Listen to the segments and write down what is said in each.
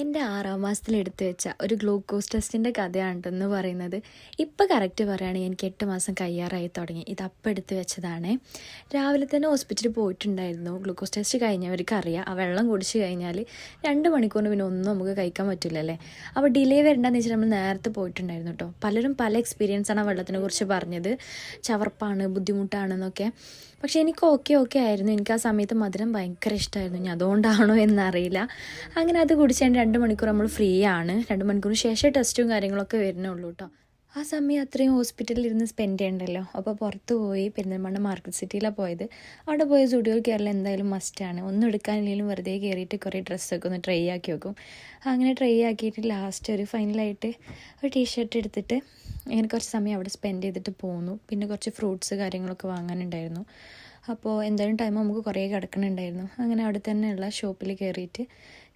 എൻ്റെ 6-ാം മാസത്തിൽ എടുത്തു വെച്ച ഒരു ഗ്ലൂക്കോസ് ടെസ്റ്റിൻ്റെ കഥയാണെന്ന് പറയുന്നത്. ഇപ്പോൾ കറക്റ്റ് പറയുകയാണെങ്കിൽ എനിക്ക് 8 മാസം കഴിയാറായി തുടങ്ങി. ഇത് അപ്പം എടുത്ത് വെച്ചതാണ്. രാവിലെ തന്നെ ഹോസ്പിറ്റലിൽ പോയിട്ടുണ്ടായിരുന്നു. ഗ്ലൂക്കോസ് ടെസ്റ്റ് കഴിഞ്ഞവർക്ക് അറിയാം, ആ വെള്ളം കുടിച്ച് കഴിഞ്ഞാൽ 2 മണിക്കൂറിന് പിന്നെ ഒന്നും നമുക്ക് കഴിക്കാൻ പറ്റില്ലല്ലേ. അപ്പോൾ ഡിലേ വരണ്ടെന്ന് വെച്ചാൽ നമ്മൾ നേരത്തെ പോയിട്ടുണ്ടായിരുന്നു കേട്ടോ. പലരും പല എക്സ്പീരിയൻസാണ് ആ വെള്ളത്തിനെ കുറിച്ച് പറഞ്ഞത്. ചവർപ്പാണ്, ബുദ്ധിമുട്ടാണെന്നൊക്കെ. പക്ഷേ എനിക്ക് ഓക്കെ ആയിരുന്നു. എനിക്ക് ആ സമയത്ത് മധുരം ഭയങ്കര ഇഷ്ടമായിരുന്നു. ഇനി അതുകൊണ്ടാണോ എന്നറിയില്ല. അങ്ങനെ അത് കുടിച്ചാൽ 2 മണിക്കൂർ നമ്മൾ ഫ്രീ ആണ്. 2 മണിക്കൂറിന് ശേഷം ടെസ്റ്റും കാര്യങ്ങളൊക്കെ വരുന്നുള്ളൂ കേട്ടോ. ആ സമയം അത്രയും ഹോസ്പിറ്റലിൽ ഇരുന്ന് സ്പെൻഡ് ചെയ്യണ്ടല്ലോ. അപ്പോൾ പുറത്ത് പോയി പെരിന്തൽമണ്ണ മാർക്കറ്റ് സിറ്റിയിലാണ് പോയത്. അവിടെ പോയി സ്റ്റുഡിയോയിൽ കയറൽ എന്തായാലും മസ്റ്റാണ്. ഒന്നും എടുക്കാനില്ലെങ്കിലും വെറുതെ കയറിയിട്ട് കുറേ ഡ്രസ്സൊക്കെ ഒന്ന് ട്രൈ ആക്കി വെക്കും. അങ്ങനെ ട്രൈ ആക്കിയിട്ട് ലാസ്റ്റ് ഒരു ഫൈനലായിട്ട് ഒരു ടീഷർട്ട് എടുത്തിട്ട് ഇങ്ങനെ കുറച്ച് സമയം അവിടെ സ്പെൻഡ് ചെയ്തിട്ട് പോന്നു. പിന്നെ കുറച്ച് ഫ്രൂട്ട്സ് കാര്യങ്ങളൊക്കെ വാങ്ങാനുണ്ടായിരുന്നു. അപ്പോൾ എന്തായാലും ടൈം നമുക്ക് കുറേ കിടക്കണുണ്ടായിരുന്നു. അങ്ങനെ അവിടെ തന്നെയുള്ള ഷോപ്പിൽ കയറിയിട്ട്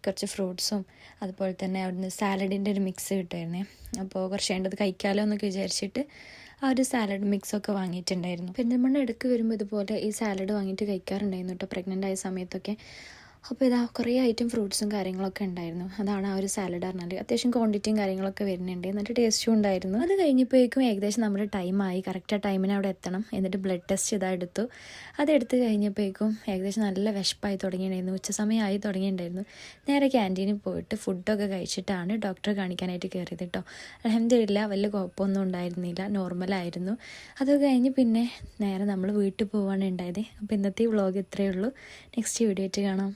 കുറച്ച് ഫ്രൂട്ട്സും അതുപോലെ തന്നെ അവിടുന്ന് സാലഡിൻ്റെ ഒരു മിക്സ് കിട്ടുമായിരുന്നേ. അപ്പോൾ കുറച്ച് വേണ്ടത് കഴിക്കാമല്ലോ എന്നൊക്കെ വിചാരിച്ചിട്ട് ആ ഒരു സാലഡ് മിക്സൊക്കെ വാങ്ങിയിട്ടുണ്ടായിരുന്നു. പെരിന്തൽമണ്ണ ഇടയ്ക്ക് വരുമ്പോൾ ഇതുപോലെ ഈ സാലഡ് വാങ്ങിയിട്ട് കഴിക്കാറുണ്ടായിരുന്നു കേട്ടോ, പ്രഗ്നൻ്റ് ആയ സമയത്തൊക്കെ. അപ്പോൾ ഇതാ കുറേ ഐറ്റം ഫ്രൂട്ട്സും കാര്യങ്ങളൊക്കെ ഉണ്ടായിരുന്നു. അതാണ് ആ ഒരു സാലഡ് പറഞ്ഞാൽ. അത്യാവശ്യം ക്വാണ്ടിറ്റിയും കാര്യങ്ങളൊക്കെ വരുന്നുണ്ട്, എന്നിട്ട് ടേസ്റ്റും ഉണ്ടായിരുന്നു. അത് കഴിഞ്ഞപ്പോഴേക്കും ഏകദേശം നമ്മുടെ ടൈമായി. കറക്റ്റ് ആ ടൈമിന് അവിടെ എത്തണം. എന്നിട്ട് ബ്ലഡ് ടെസ്റ്റ് എടുത്തു. അതെടുത്ത് കഴിഞ്ഞപ്പോഴേക്കും ഏകദേശം നല്ല വിശപ്പായി തുടങ്ങിയിട്ടുണ്ടായിരുന്നു. ഉച്ച സമയമായി തുടങ്ങിയിട്ടുണ്ടായിരുന്നു. നേരെ ക്യാൻറ്റീനിൽ പോയിട്ട് ഫുഡൊക്കെ കഴിച്ചിട്ടാണ് ഡോക്ടറെ കാണിക്കാനായിട്ട് കയറിയത് കേട്ടോ. അൽഹംദുലില്ലാ വലിയ കുഴപ്പമൊന്നും ഉണ്ടായിരുന്നില്ല, നോർമലായിരുന്നു. അത് കഴിഞ്ഞ് പിന്നെ നേരെ നമ്മൾ വീട്ടിൽ പോവാണ് ഉണ്ടായത്. അപ്പോൾ ഇന്നത്തെ വ്ളോഗ് ഇത്രയേ ഉള്ളൂ. നെക്സ്റ്റ് വീഡിയോ ആയിട്ട് കാണാം.